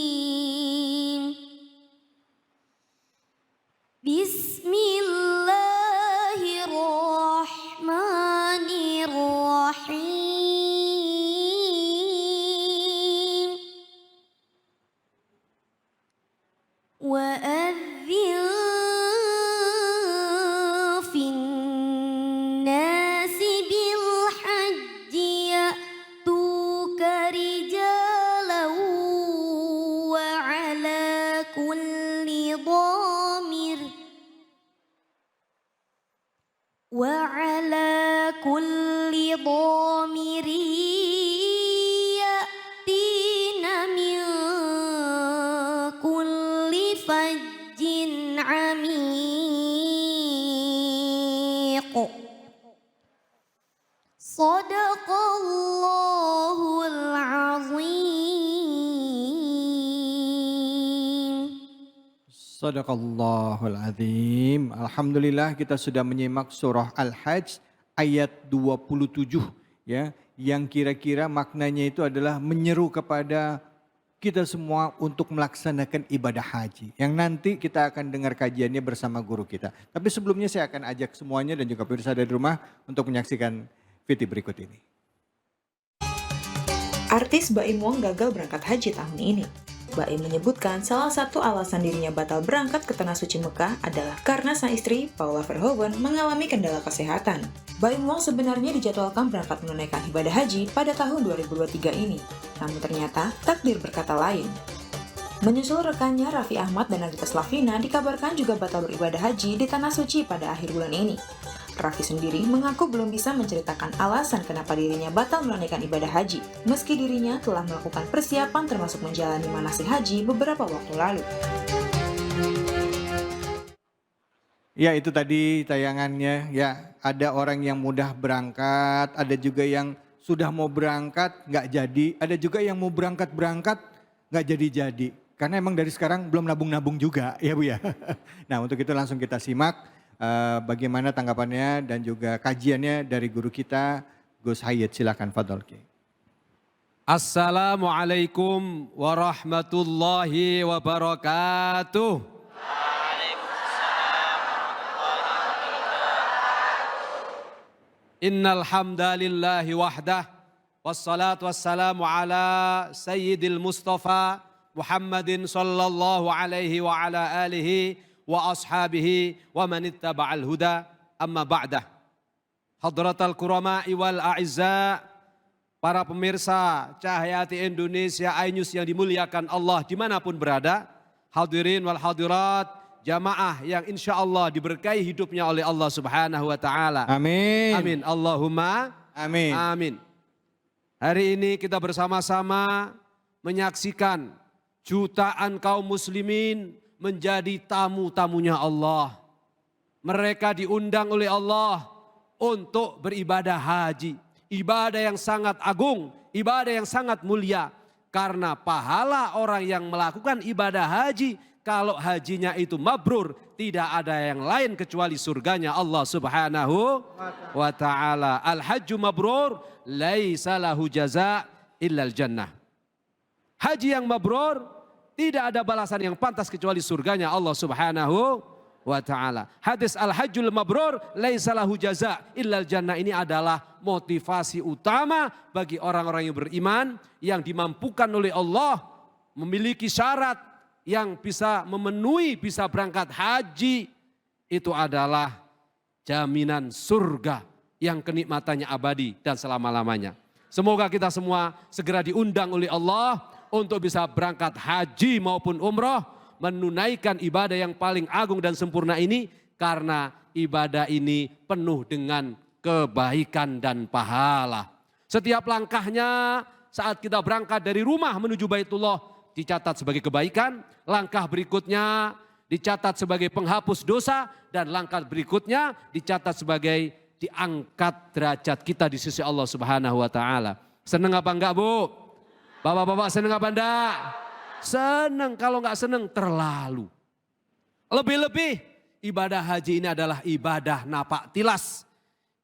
الرجيم بسم الله الرحمن الرحيم وأذن في الناس بالحج يأتوك رجالا وعلى كل ضامر يأتين من كل فج عميق صدق الله العظيم. Sadaqallahul azim. Alhamdulillah kita sudah menyimak surah Al-Hajj ayat 27 ya, yang kira-kira maknanya itu adalah menyeru kepada kita semua untuk melaksanakan ibadah haji. Yang nanti kita akan dengar kajiannya bersama guru kita. Tapi sebelumnya saya akan ajak semuanya dan juga pemirsa dari rumah untuk menyaksikan video berikut ini. Artis Baim Wong gagal berangkat haji tahun ini. Baim menyebutkan salah satu alasan dirinya batal berangkat ke Tanah Suci Mekah adalah karena sang istri, Paula Verhoeven, mengalami kendala kesehatan. Baim Wong sebenarnya dijadwalkan berangkat menunaikan ibadah haji pada tahun 2023 ini. Namun ternyata takdir berkata lain. Menyusul rekannya Raffi Ahmad dan Nagita Slavina dikabarkan juga batal beribadah haji di Tanah Suci pada akhir bulan ini. Raffi sendiri mengaku belum bisa menceritakan alasan kenapa dirinya batal menunaikan ibadah haji, meski dirinya telah melakukan persiapan termasuk menjalani manasik haji beberapa waktu lalu. Ya, itu tadi tayangannya ya, ada orang yang mudah berangkat, ada juga yang sudah mau berangkat nggak jadi, ada juga yang mau berangkat nggak jadi-jadi. Karena emang dari sekarang belum nabung-nabung juga ya Bu ya. Nah, untuk itu langsung kita simak bagaimana tanggapannya dan juga kajiannya dari guru kita Gus Hayat. Silakan Fadol Ki. Assalamualaikum warahmatullahi wabarakatuh. Innal hamdalillahi wahdah wassalatu wassalamu ala sayyidil Mustafa Muhammadin sallallahu alaihi wa ala alihi wa ashabihi wa man ittaba'al huda amma ba'dah. Hadratal kurama'i wal a'izza, para pemirsa Cahayati Indonesia iNews yang dimuliakan Allah dimanapun berada, hadirin wal hadirat, jamaah yang insya Allah diberkahi hidupnya oleh Allah Subhanahu wa ta'ala. Amin. Amin. Allahumma amin. Amin. Hari ini kita bersama-sama menyaksikan jutaan kaum muslimin menjadi tamu-tamunya Allah. Mereka diundang oleh Allah untuk beribadah haji. Ibadah yang sangat agung, ibadah yang sangat mulia. Karena pahala orang yang melakukan ibadah haji, kalau hajinya itu mabrur, tidak ada yang lain kecuali surganya Allah Subhanahu wa ta'ala. Al-hajju mabrur, laisa lahu jaza illal jannah. Haji yang mabrur, tidak ada balasan yang pantas kecuali surganya Allah Subhanahu wa ta'ala. Hadis al-hajjul mabrur laisa lahu jaza illal jannah ini adalah motivasi utama bagi orang-orang yang beriman, yang dimampukan oleh Allah, memiliki syarat yang bisa memenuhi, bisa berangkat haji. Itu adalah jaminan surga yang kenikmatannya abadi dan selama-lamanya. Semoga kita semua segera diundang oleh Allah untuk bisa berangkat haji maupun umroh, menunaikan ibadah yang paling agung dan sempurna ini, karena ibadah ini penuh dengan kebaikan dan pahala. Setiap langkahnya saat kita berangkat dari rumah menuju Baitullah dicatat sebagai kebaikan, langkah berikutnya dicatat sebagai penghapus dosa, dan langkah berikutnya dicatat sebagai diangkat derajat kita di sisi Allah Subhanahu wa ta'ala. Senang apa enggak Bu? Bapak-bapak senang apa enggak? Senang, kalau enggak senang terlalu. Lebih-lebih ibadah haji ini adalah ibadah napak tilas,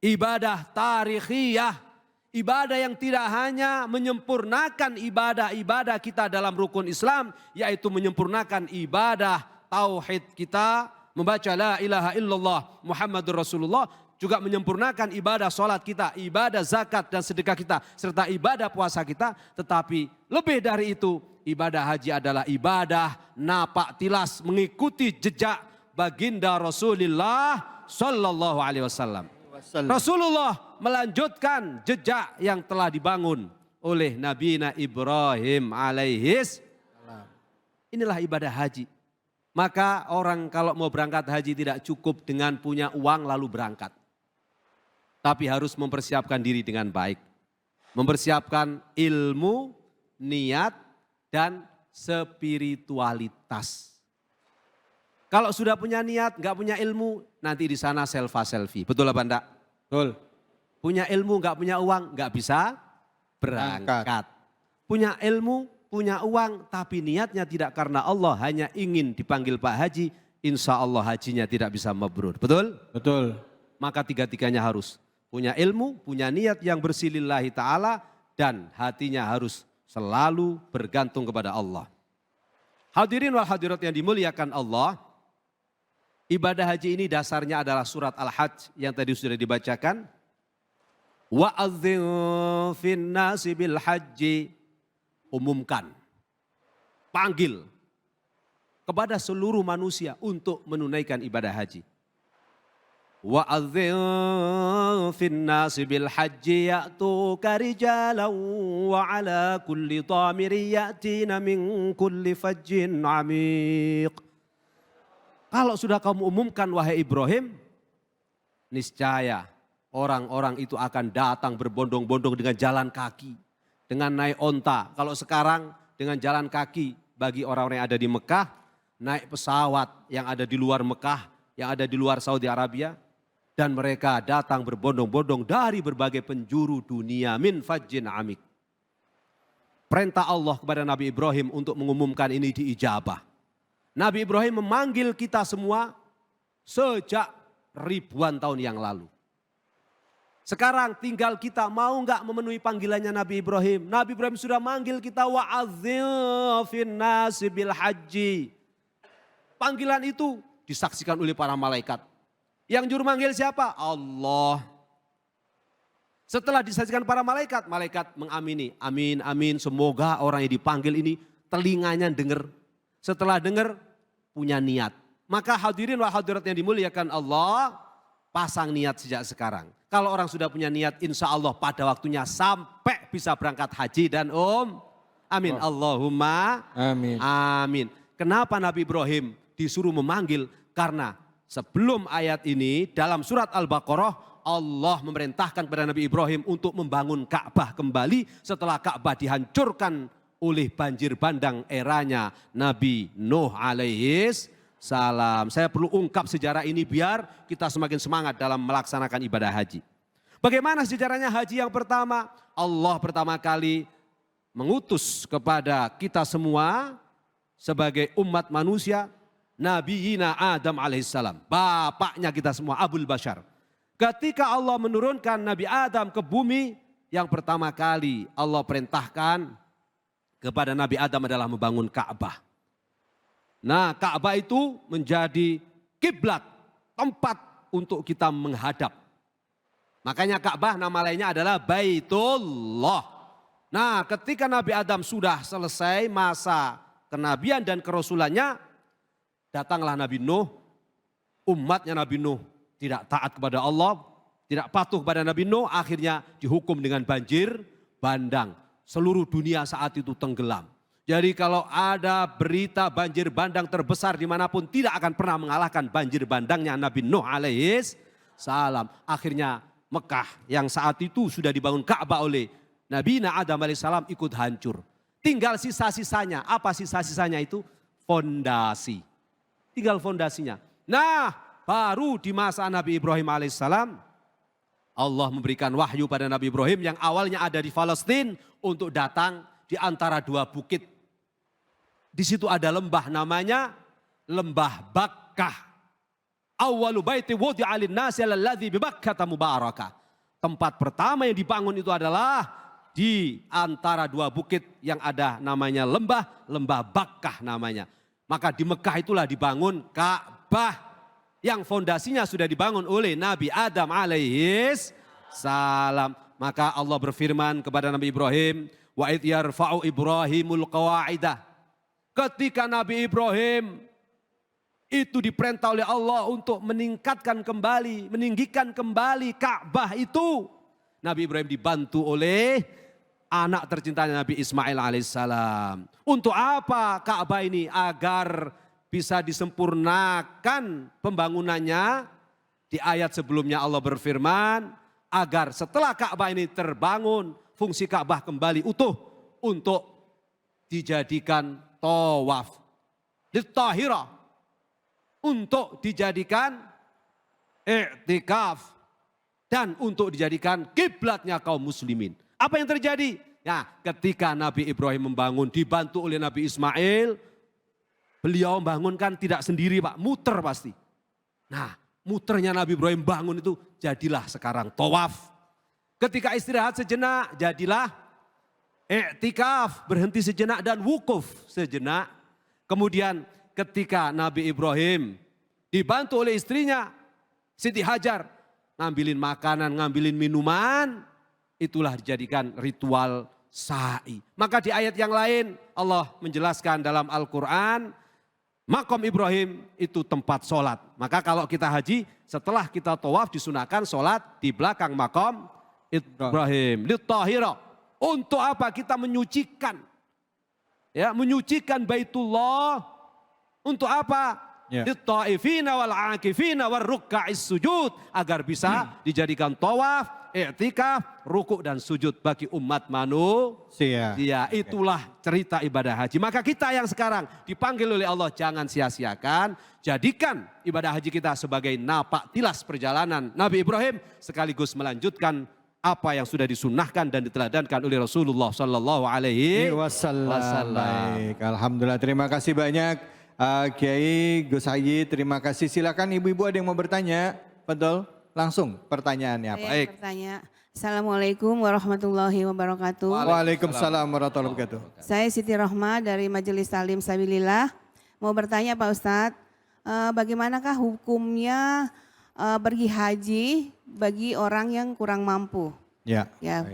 ibadah tarikhiyah, Ibadah yang tidak hanya menyempurnakan ibadah-ibadah kita dalam rukun Islam, yaitu menyempurnakan ibadah tauhid kita, membaca la ilaha illallah Muhammadur Rasulullah, juga menyempurnakan ibadah sholat kita, ibadah zakat dan sedekah kita, serta ibadah puasa kita. Tetapi lebih dari itu, ibadah haji adalah ibadah napak tilas mengikuti jejak baginda Rasulullah Sallallahu Alaihi Wasallam. Rasulullah melanjutkan jejak yang telah dibangun oleh Nabi Ibrahim alaihis. Inilah ibadah haji. Maka orang kalau mau berangkat haji tidak cukup dengan punya uang lalu berangkat. Tapi harus mempersiapkan diri dengan baik. Mempersiapkan ilmu, niat, dan spiritualitas. Kalau sudah punya niat, nggak punya ilmu, nanti di sana selfie. Betul apa enggak? Betul. Punya ilmu, nggak punya uang, nggak bisa berangkat. Punya ilmu, punya uang, tapi niatnya tidak karena Allah, hanya ingin dipanggil Pak Haji, insya Allah hajinya tidak bisa mabrur. Betul? Betul. Maka tiga-tiganya harus. Punya ilmu, punya niat yang bersih lillahi ta'ala, dan hatinya harus selalu bergantung kepada Allah. Hadirin wal hadirat yang dimuliakan Allah, ibadah haji ini dasarnya adalah surat Al-Hajj yang tadi sudah dibacakan. Wa'adzin fin nasi bil haji, umumkan, panggil kepada seluruh manusia untuk menunaikan ibadah haji. Wa'adzin fin nasi bil haji ya'tuka rijalan wa ala kulli dhamiri ya'tina min kulli fajjin amiq. Kalau sudah kamu umumkan wahai Ibrahim, niscaya orang-orang itu akan datang berbondong-bondong dengan jalan kaki, dengan naik onta. Kalau sekarang dengan jalan kaki bagi orang-orang yang ada di Mekah, naik pesawat yang ada di luar Mekah, yang ada di luar Saudi Arabia, dan mereka datang berbondong-bondong dari berbagai penjuru dunia min fajjin amik. Perintah Allah kepada Nabi Ibrahim untuk mengumumkan ini diijabah. Nabi Ibrahim memanggil kita semua sejak ribuan tahun yang lalu. Sekarang tinggal kita mau nggak memenuhi panggilannya Nabi Ibrahim. Nabi Ibrahim sudah manggil kita wa'adzin fin nasi bil haji. Panggilan itu disaksikan oleh para malaikat. Yang juru manggil siapa? Allah. Setelah disaksikan para malaikat, malaikat mengamini. Amin, amin, semoga orang yang dipanggil ini telinganya dengar. Setelah dengar, punya niat. Maka hadirin wal hadirat yang dimuliakan Allah, pasang niat sejak sekarang. Kalau orang sudah punya niat, insya Allah pada waktunya sampai bisa berangkat haji dan amin. Allahumma Amin. amin. Kenapa Nabi Ibrahim disuruh memanggil? Karena sebelum ayat ini dalam surat Al-Baqarah, Allah memerintahkan kepada Nabi Ibrahim untuk membangun Ka'bah kembali setelah Ka'bah dihancurkan oleh banjir bandang eranya Nabi Nuh alaihis salam. Saya perlu ungkap sejarah ini biar kita semakin semangat dalam melaksanakan ibadah haji. Bagaimana sejarahnya haji yang pertama? Allah pertama kali mengutus kepada kita semua sebagai umat manusia Nabi Adam alaihissalam. Bapaknya kita semua, Abul Bashar. Ketika Allah menurunkan Nabi Adam ke bumi, yang pertama kali Allah perintahkan kepada Nabi Adam adalah membangun Ka'bah. Nah, Ka'bah itu menjadi kiblat, tempat untuk kita menghadap. Makanya Ka'bah nama lainnya adalah Baitullah. Nah, ketika Nabi Adam sudah selesai masa kenabian dan kerasulannya, datanglah Nabi Nuh. Umatnya Nabi Nuh tidak taat kepada Allah, tidak patuh kepada Nabi Nuh, akhirnya dihukum dengan banjir bandang. Seluruh dunia saat itu tenggelam. Jadi kalau ada berita banjir bandang terbesar dimanapun tidak akan pernah mengalahkan banjir bandangnya Nabi Nuh alaihis salam. Akhirnya Mekah yang saat itu sudah dibangun Ka'bah oleh Nabi Adam alaihissalam ikut hancur. Tinggal sisa-sisanya. Apa sisa-sisanya itu? Fondasi. Tinggal fondasinya. Nah, baru di masa Nabi Ibrahim alaihissalam Allah memberikan wahyu pada Nabi Ibrahim yang awalnya ada di Palestina untuk datang di antara dua bukit. Di situ ada lembah namanya Lembah Bakkah. Awwalu baiti wudi'a lin-nasi alladzi bi Bakkah mubarakah. Tempat pertama yang dibangun itu adalah di antara dua bukit yang ada namanya lembah Bakkah namanya. Maka di Mekah itulah dibangun Ka'bah yang fondasinya sudah dibangun oleh Nabi Adam alaihis salam. Maka Allah berfirman kepada Nabi Ibrahim, wa idh yarfa'u Ibrahimul qawaidah. Ketika Nabi Ibrahim itu diperintah oleh Allah untuk meningkatkan kembali, meninggikan kembali Ka'bah itu. Nabi Ibrahim dibantu oleh anak tercintanya Nabi Ismail alaihissalam. Untuk apa Ka'bah ini? Agar bisa disempurnakan pembangunannya. Di ayat sebelumnya Allah berfirman, agar setelah Ka'bah ini terbangun, fungsi Ka'bah kembali utuh untuk dijadikan tawaf. Littahirah. Untuk dijadikan i'tikaf dan untuk dijadikan kiblatnya kaum muslimin. Apa yang terjadi? Ya, ketika Nabi Ibrahim membangun dibantu oleh Nabi Ismail, beliau membangunkan tidak sendiri Pak, muter pasti. Nah, muternya Nabi Ibrahim bangun itu jadilah sekarang tawaf. Ketika istirahat sejenak jadilah i'tikaf, berhenti sejenak dan wukuf sejenak. Kemudian ketika Nabi Ibrahim dibantu oleh istrinya Siti Hajar, ngambilin makanan, ngambilin minuman, itulah dijadikan ritual sa'i. Maka di ayat yang lain Allah menjelaskan dalam Al-Quran, Maqam Ibrahim itu tempat sholat. Maka kalau kita haji, setelah kita tawaf disunahkan sholat di belakang Maqam Ibrahim. Littahira. Untuk apa kita menyucikan? Ya, menyucikan Baitullah. Untuk apa? Litta'ifina wal akifina wal rukka'is sujud. Agar bisa dijadikan tawaf, i'tikaf, rukuk dan sujud bagi umat manusia. Itulah cerita ibadah haji. Maka kita yang sekarang dipanggil oleh Allah jangan sia-siakan. Jadikan ibadah haji kita sebagai napak tilas perjalanan Nabi Ibrahim. Sekaligus melanjutkan apa yang sudah disunnahkan dan diteladankan oleh Rasulullah Sallallahu Alaihi Wasallam. Baik, alhamdulillah, terima kasih banyak. Kiai, Gus Haji, terima kasih. Silakan ibu-ibu ada yang mau bertanya. Betul, langsung pertanyaannya apa? Baik. Bertanya. Assalamualaikum warahmatullahi wabarakatuh. Waalaikumsalam warahmatullahi wabarakatuh. Saya Siti Rohmah dari Majelis Talim Sabilillah. Mau bertanya Pak Ustadz, bagaimanakah hukumnya pergi haji bagi orang yang kurang mampu? Ya,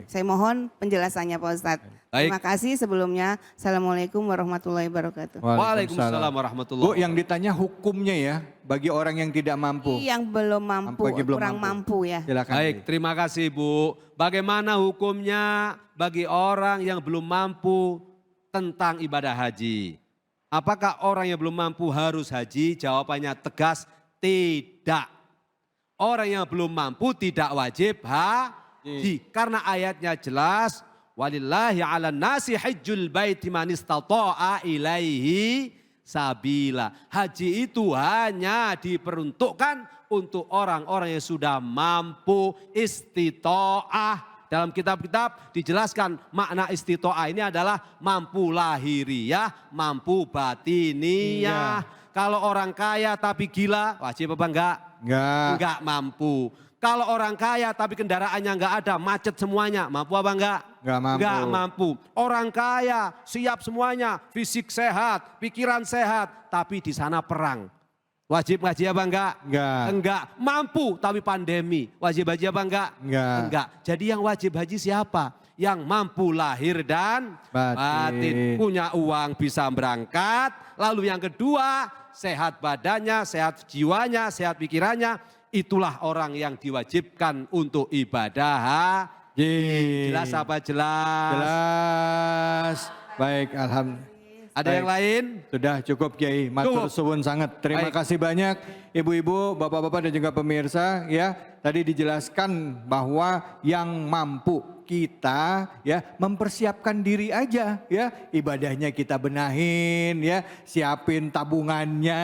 saya mohon penjelasannya Pak Ustadz. Terima kasih sebelumnya. Assalamualaikum warahmatullahi wabarakatuh. Waalaikumsalam warahmatullahi wabarakatuh. Bu, yang ditanya hukumnya ya bagi orang yang tidak mampu. Yang belum mampu, kurang mampu ya. Silakan. Baik, terima kasih Bu. Bagaimana hukumnya bagi orang yang belum mampu tentang ibadah haji? Apakah orang yang belum mampu harus haji? Jawabannya tegas, tidak. Orang yang belum mampu tidak wajib haji. Karena ayatnya jelas, walillahi ala nasi hajjul baiti man istata'a ilaihi sabila. Haji itu hanya diperuntukkan untuk orang-orang yang sudah mampu istita'ah. Dalam kitab-kitab dijelaskan makna istita'ah ini adalah mampu lahiriah, mampu batiniyah. Kalau orang kaya tapi gila, wajib apa enggak? Enggak mampu. Kalau orang kaya tapi kendaraannya enggak ada, macet semuanya, mampu apa enggak? Enggak mampu. Orang kaya siap semuanya, fisik sehat, pikiran sehat, tapi di sana perang. Wajib haji apa enggak? Enggak. Mampu tapi pandemi, wajib haji apa enggak? Enggak. Jadi yang wajib haji siapa? Yang mampu lahir dan batin. Punya uang bisa berangkat. Lalu yang kedua, sehat badannya, sehat jiwanya, sehat pikirannya. Itulah orang yang diwajibkan untuk ibadah haji. Jelas apa jelas? Jelas. Baik, alhamdulillah. Ada yang lain? Sudah cukup Kiai, matur suwun sangat. Terima kasih banyak ibu-ibu, bapak-bapak dan juga pemirsa ya. Tadi dijelaskan bahwa yang mampu kita ya mempersiapkan diri aja ya. Ibadahnya kita benahin ya, siapin tabungannya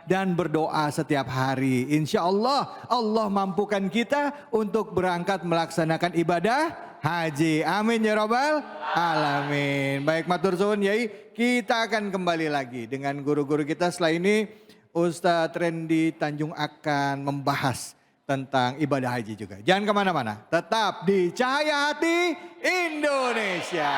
dan berdoa setiap hari. Insya Allah Allah mampukan kita untuk berangkat melaksanakan ibadah haji. Amin ya robbal alamin. Baik, matur suwun Yai. Kita akan kembali lagi dengan guru-guru kita. Setelah ini Ustadz Randy Tanjung akan membahas tentang ibadah haji juga. Jangan kemana-mana, tetap di Cahaya Hati Indonesia.